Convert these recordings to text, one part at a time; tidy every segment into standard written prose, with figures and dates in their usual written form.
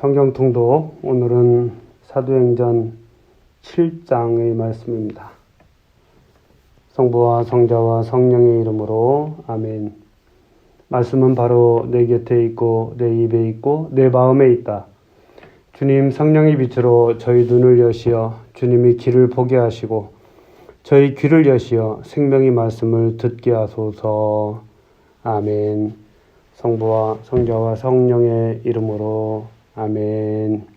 성경 통독, 오늘은 사도행전 7장의 말씀입니다. 성부와 성자와 성령의 이름으로 아멘. 말씀은 바로 내 곁에 있고 내 입에 있고 내 마음에 있다. 주님 성령의 빛으로 저희 눈을 여시어 주님이 길을 보게 하시고 저희 귀를 여시어 생명의 말씀을 듣게 하소서. 아멘. 성부와 성자와 성령의 이름으로 아멘.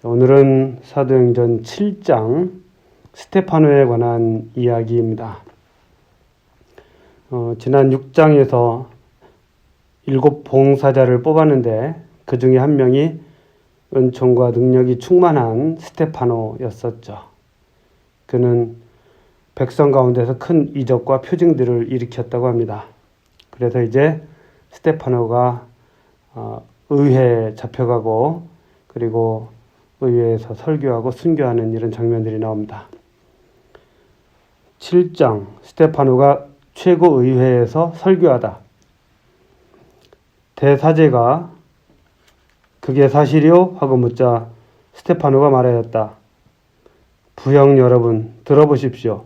오늘은 사도행전 7장 스테파노에 관한 이야기입니다. 지난 6장에서 7 봉사자를 뽑았는데 그 중에 한 명이 은총과 능력이 충만한 스테파노였었죠. 그는 백성 가운데서 큰 이적과 표징들을 일으켰다고 합니다. 그래서 이제 스테파노가 의회에 잡혀가고 그리고 의회에서 설교하고 순교하는 이런 장면들이 나옵니다. 7장 스테파노가 최고의회에서 설교하다. 대사제가 그게 사실이요? 하고 묻자 스테파노가 말하였다. 부형 여러분 들어보십시오.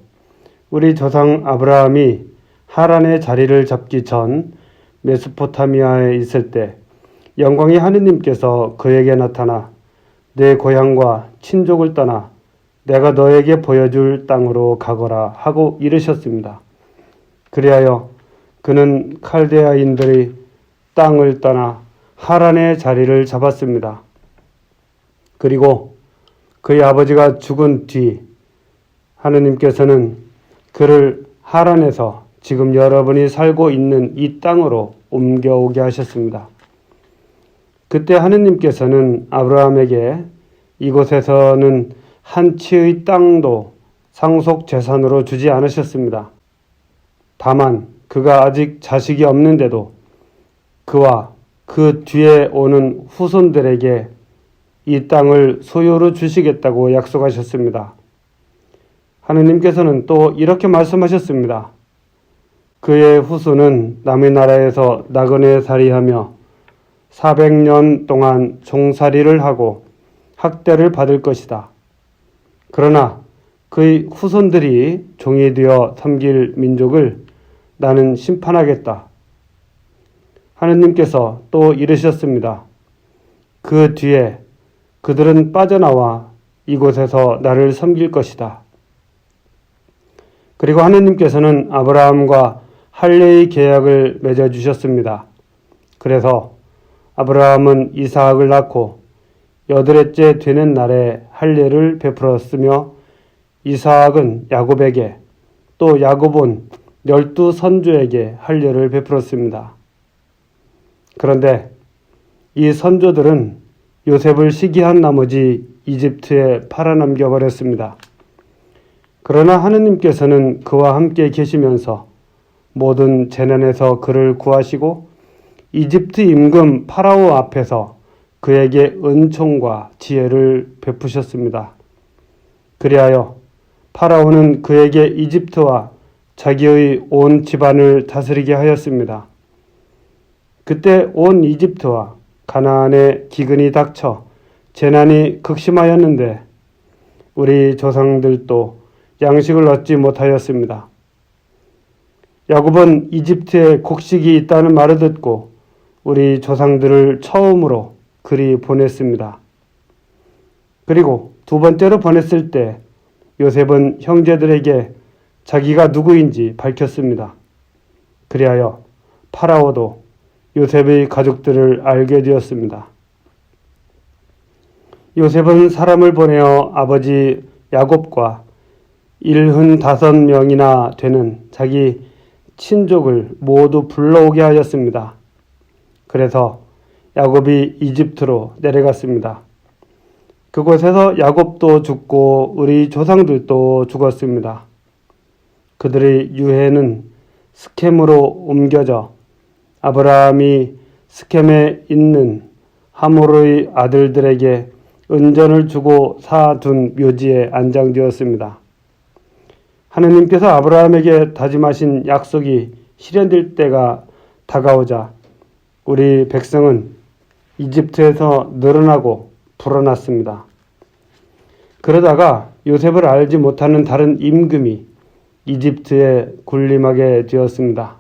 우리 조상 아브라함이 하란의 자리를 잡기 전 메소포타미아에 있을 때 영광의 하느님께서 그에게 나타나 내 고향과 친족을 떠나 내가 너에게 보여줄 땅으로 가거라 하고 이르셨습니다. 그리하여 그는 칼데아인들의 땅을 떠나 하란의 자리를 잡았습니다. 그리고 그의 아버지가 죽은 뒤 하느님께서는 그를 하란에서 지금 여러분이 살고 있는 이 땅으로 옮겨오게 하셨습니다. 그때 하느님께서는 아브라함에게 이곳에서는 한 치의 땅도 상속 재산으로 주지 않으셨습니다. 다만 그가 아직 자식이 없는데도 그와 그 뒤에 오는 후손들에게 이 땅을 소유로 주시겠다고 약속하셨습니다. 하느님께서는 또 이렇게 말씀하셨습니다. 그의 후손은 남의 나라에서 나그네 살이하며 400년 동안 종살이를 하고 학대를 받을 것이다. 그러나 그의 후손들이 종이 되어 섬길 민족을 나는 심판하겠다. 하느님께서 또 이르셨습니다. 그 뒤에 그들은 빠져나와 이곳에서 나를 섬길 것이다. 그리고 하느님께서는 아브라함과 할례의 계약을 맺어주셨습니다. 그래서 아브라함은 이삭을 낳고 8회째 되는 날에 할례를 베풀었으며 이삭은 야곱에게 또 야곱은 12선조에게 할례를 베풀었습니다. 그런데 이 선조들은 요셉을 시기한 나머지 이집트에 팔아넘겨 버렸습니다. 그러나 하느님께서는 그와 함께 계시면서 모든 재난에서 그를 구하시고 이집트 임금 파라오 앞에서 그에게 은총과 지혜를 베푸셨습니다. 그리하여 파라오는 그에게 이집트와 자기의 온 집안을 다스리게 하였습니다. 그때 온 이집트와 가나안에 기근이 닥쳐 재난이 극심하였는데 우리 조상들도 양식을 얻지 못하였습니다. 야곱은 이집트에 곡식이 있다는 말을 듣고 우리 조상들을 처음으로 그리 보냈습니다. 그리고 두 번째로 보냈을 때 요셉은 형제들에게 자기가 누구인지 밝혔습니다. 그리하여 파라오도 요셉의 가족들을 알게 되었습니다. 요셉은 사람을 보내어 아버지 야곱과 75명이나 되는 자기 친족을 모두 불러오게 하였습니다. 그래서 야곱이 이집트로 내려갔습니다. 그곳에서 야곱도 죽고 우리 조상들도 죽었습니다. 그들의 유해는 스켐으로 옮겨져 아브라함이 스켐에 있는 하모르의 아들들에게 은전을 주고 사둔 묘지에 안장되었습니다. 하느님께서 아브라함에게 다짐하신 약속이 실현될 때가 다가오자 우리 백성은 이집트에서 늘어나고 불어났습니다. 그러다가 요셉을 알지 못하는 다른 임금이 이집트에 군림하게 되었습니다.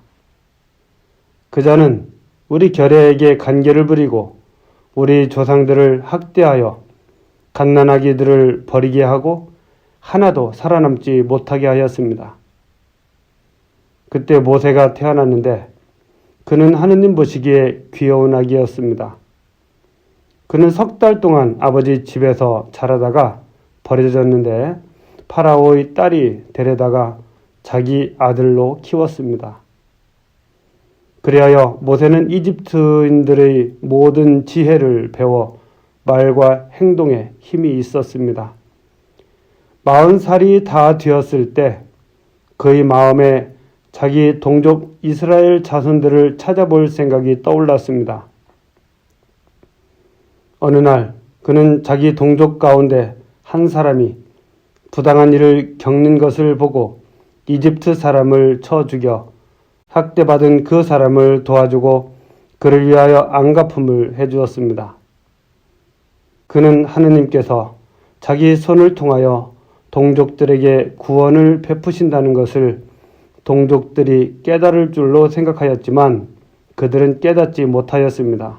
그자는 우리 결례에게 간계를 부리고 우리 조상들을 학대하여 갓난아기들을 버리게 하고 하나도 살아남지 못하게 하였습니다. 그때 모세가 태어났는데 그는 하느님 보시기에 귀여운 아기였습니다. 그는 3달 동안 아버지 집에서 자라다가 버려졌는데 파라오의 딸이 데려다가 자기 아들로 키웠습니다. 그리하여 모세는 이집트인들의 모든 지혜를 배워 말과 행동에 힘이 있었습니다. 40살이 다 되었을 때 그의 마음에 자기 동족 이스라엘 자손들을 찾아볼 생각이 떠올랐습니다. 어느 날 그는 자기 동족 가운데 한 사람이 부당한 일을 겪는 것을 보고 이집트 사람을 쳐 죽여 학대받은 그 사람을 도와주고 그를 위하여 안갚음을 해주었습니다. 그는 하느님께서 자기 손을 통하여 동족들에게 구원을 베푸신다는 것을 동족들이 깨달을 줄로 생각하였지만 그들은 깨닫지 못하였습니다.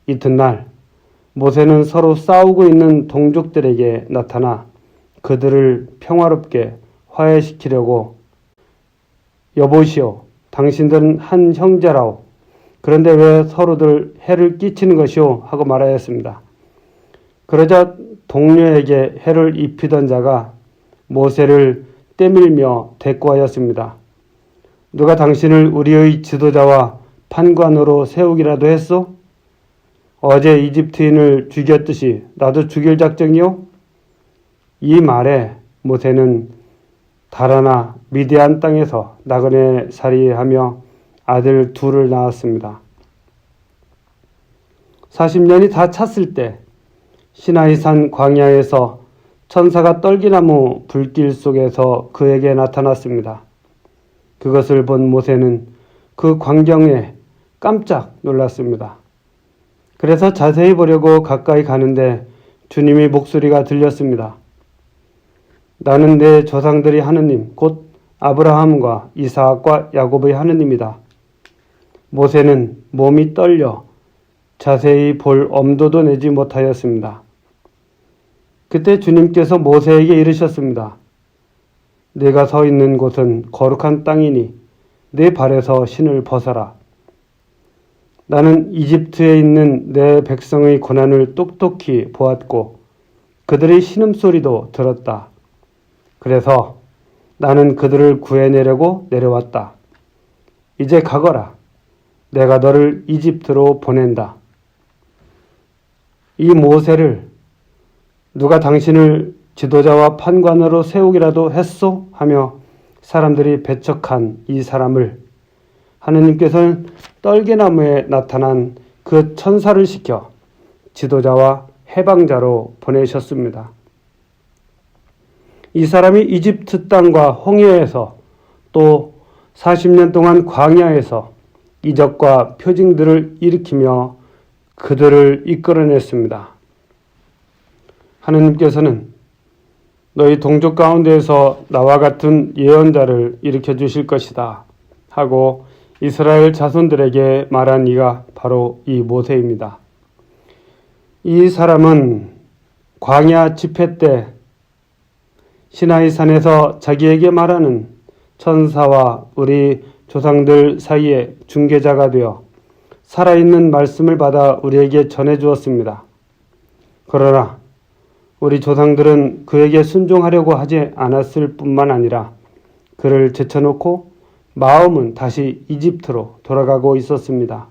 이튿날 모세는 서로 싸우고 있는 동족들에게 나타나 그들을 평화롭게 화해시키려고 여보시오, 당신들은 한 형제라오. 그런데 왜 서로들 해를 끼치는 것이오? 하고 말하였습니다. 그러자 동료에게 해를 입히던 자가 모세를 떼밀며 대꾸하였습니다. 누가 당신을 우리의 지도자와 판관으로 세우기라도 했소? 어제 이집트인을 죽였듯이 나도 죽일 작정이요? 이 말에 모세는 달아나 미디안 땅에서 나그네 살이하며 아들 2을 낳았습니다. 40년이 다 찼을 때 시나이산 광야에서 천사가 떨기나무 불길 속에서 그에게 나타났습니다. 그것을 본 모세는 그 광경에 깜짝 놀랐습니다. 그래서 자세히 보려고 가까이 가는데 주님의 목소리가 들렸습니다. 나는 내 조상들의 하느님, 곧 아브라함과 이삭과 야곱의 하느님이다. 모세는 몸이 떨려 자세히 볼 엄두도 내지 못하였습니다. 그때 주님께서 모세에게 이르셨습니다. 네가 서 있는 곳은 거룩한 땅이니 네 발에서 신을 벗어라. 나는 이집트에 있는 내 백성의 고난을 똑똑히 보았고 그들의 신음소리도 들었다. 그래서 나는 그들을 구해내려고 내려왔다. 이제 가거라. 내가 너를 이집트로 보낸다. 이 모세를 누가 당신을 지도자와 판관으로 세우기라도 했소? 하며 사람들이 배척한 이 사람을 하느님께서는 떨게나무에 나타난 그 천사를 시켜 지도자와 해방자로 보내셨습니다. 이 사람이 이집트 땅과 홍해에서 또 40년 동안 광야에서 이적과 표징들을 일으키며 그들을 이끌어냈습니다. 하느님께서는 너희 동족 가운데에서 나와 같은 예언자를 일으켜 주실 것이다 하고 이스라엘 자손들에게 말한 이가 바로 이 모세입니다. 이 사람은 광야 집회 때 시나이 산에서 자기에게 말하는 천사와 우리 조상들 사이에 중개자가 되어 살아있는 말씀을 받아 우리에게 전해주었습니다. 그러나 우리 조상들은 그에게 순종하려고 하지 않았을 뿐만 아니라 그를 제쳐놓고 마음은 다시 이집트로 돌아가고 있었습니다.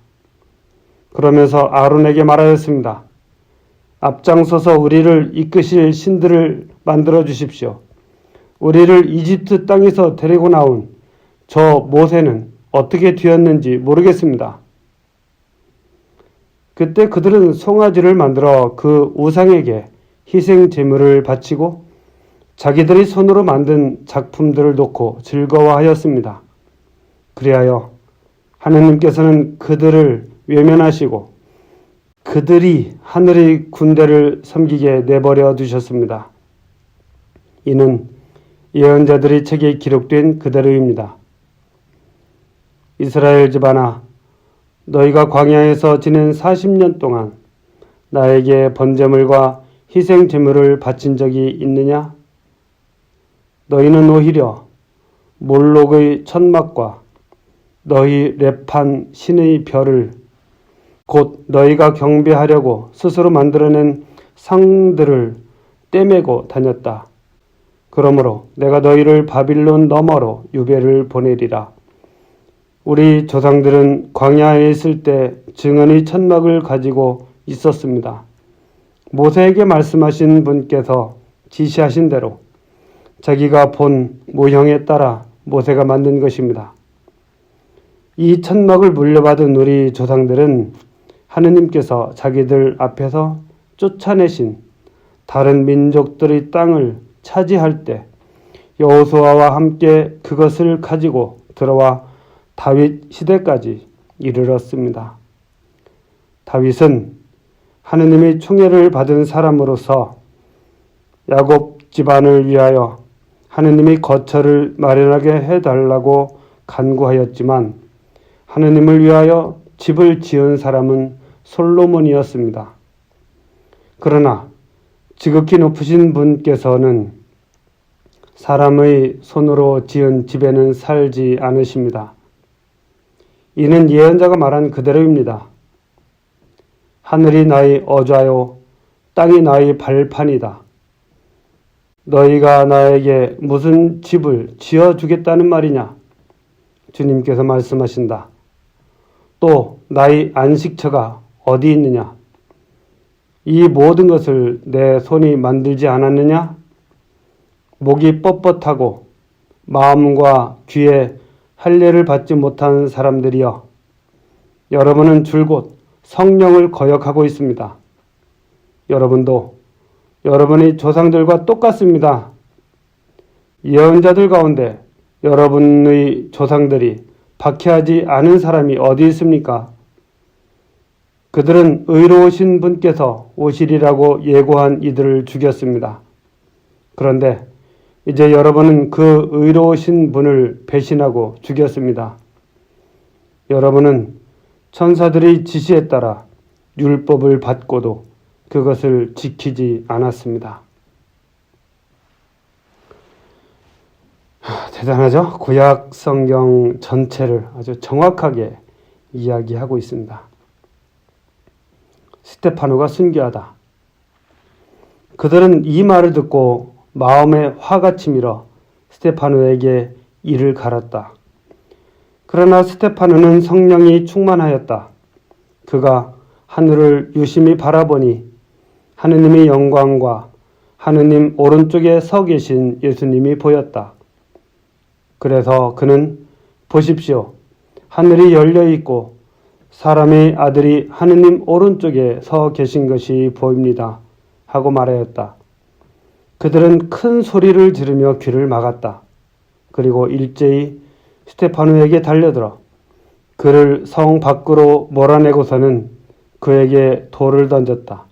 그러면서 아론에게 말하였습니다. 앞장서서 우리를 이끄실 신들을 만들어 주십시오. 우리를 이집트 땅에서 데리고 나온 저 모세는 어떻게 되었는지 모르겠습니다. 그때 그들은 송아지를 만들어 그 우상에게 희생 제물을 바치고 자기들의 손으로 만든 작품들을 놓고 즐거워하였습니다. 그리하여 하느님께서는 그들을 외면하시고 그들이 하늘의 군대를 섬기게 내버려 두셨습니다. 이는 예언자들의 책에 기록된 그대로입니다. 이스라엘 집안아, 너희가 광야에서 지낸 40년 동안 나에게 번제물과 희생 제물을 바친 적이 있느냐? 너희는 오히려 몰록의 천막과 너희 랩한 신의 별을 곧 너희가 경배하려고 스스로 만들어낸 상들을 떼매고 다녔다. 그러므로 내가 너희를 바빌론 너머로 유배를 보내리라. 우리 조상들은 광야에 있을 때 증언의 천막을 가지고 있었습니다. 모세에게 말씀하신 분께서 지시하신 대로 자기가 본 모형에 따라 모세가 만든 것입니다. 이 천막을 물려받은 우리 조상들은 하느님께서 자기들 앞에서 쫓아내신 다른 민족들의 땅을 차지할 때 여호수아와 함께 그것을 가지고 들어와 다윗 시대까지 이르렀습니다. 다윗은 하느님의 총애를 받은 사람으로서 야곱 집안을 위하여 하느님이 거처를 마련하게 해달라고 간구하였지만 하느님을 위하여 집을 지은 사람은 솔로몬이었습니다. 그러나 지극히 높으신 분께서는 사람의 손으로 지은 집에는 살지 않으십니다. 이는 예언자가 말한 그대로입니다. 하늘이 나의 어좌요 땅이 나의 발판이다. 너희가 나에게 무슨 집을 지어주겠다는 말이냐? 주님께서 말씀하신다. 또 나의 안식처가 어디 있느냐? 이 모든 것을 내 손이 만들지 않았느냐? 목이 뻣뻣하고 마음과 귀에 할례를 받지 못한 사람들이여, 여러분은 줄곧 성령을 거역하고 있습니다. 여러분도 여러분의 조상들과 똑같습니다. 예언자들 가운데 여러분의 조상들이 박해하지 않은 사람이 어디 있습니까? 그들은 의로우신 분께서 오시리라고 예고한 이들을 죽였습니다. 그런데 이제 여러분은 그 의로우신 분을 배신하고 죽였습니다. 여러분은 천사들의 지시에 따라 율법을 받고도 그것을 지키지 않았습니다. 대단하죠? 구약 성경 전체를 아주 정확하게 이야기하고 있습니다. 스테파노가 순교하다. 그들은 이 말을 듣고 마음에 화가 치밀어 스테파노에게 이를 갈았다. 그러나 스테파노는 성령이 충만하였다. 그가 하늘을 유심히 바라보니 하느님의 영광과 하느님 오른쪽에 서 계신 예수님이 보였다. 그래서 그는 보십시오. 하늘이 열려 있고 사람의 아들이 하느님 오른쪽에 서 계신 것이 보입니다. 하고 말하였다. 그들은 큰 소리를 지르며 귀를 막았다. 그리고 일제히 스테파노에게 달려들어 그를 성 밖으로 몰아내고서는 그에게 돌을 던졌다.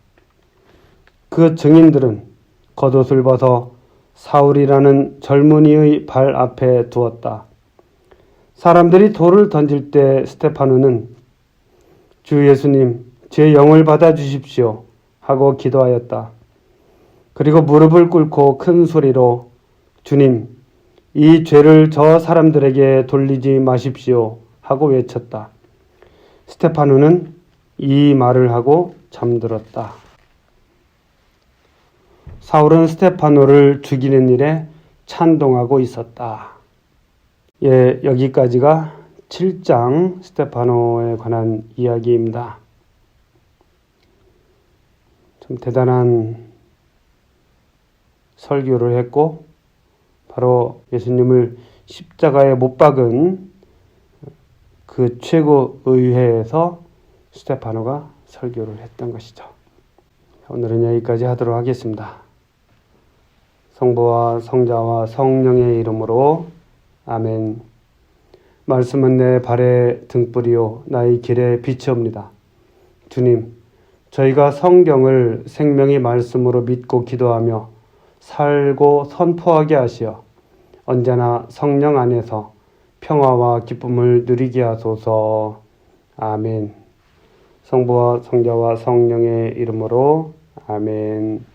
그 증인들은 겉옷을 벗어 사울이라는 젊은이의 발 앞에 두었다. 사람들이 돌을 던질 때 스테파노는 주 예수님, 제 영을 받아주십시오 하고 기도하였다. 그리고 무릎을 꿇고 큰 소리로 주님, 이 죄를 저 사람들에게 돌리지 마십시오 하고 외쳤다. 스테파노는 이 말을 하고 잠들었다. 사울은 스테파노를 죽이는 일에 찬동하고 있었다. 예, 여기까지가 7장 스테파노에 관한 이야기입니다. 좀 대단한 설교를 했고 바로 예수님을 십자가에 못 박은 그 최고의회에서 스테파노가 설교를 했던 것이죠. 오늘은 여기까지 하도록 하겠습니다. 성부와 성자와 성령의 이름으로 아멘. 말씀은 내 발의 등불이요 나의 길의 빛이옵니다. 주님, 저희가 성경을 생명의 말씀으로 믿고 기도하며 살고 선포하게 하시어 언제나 성령 안에서 평화와 기쁨을 누리게 하소서. 아멘. 성부와 성자와 성령의 이름으로 아멘.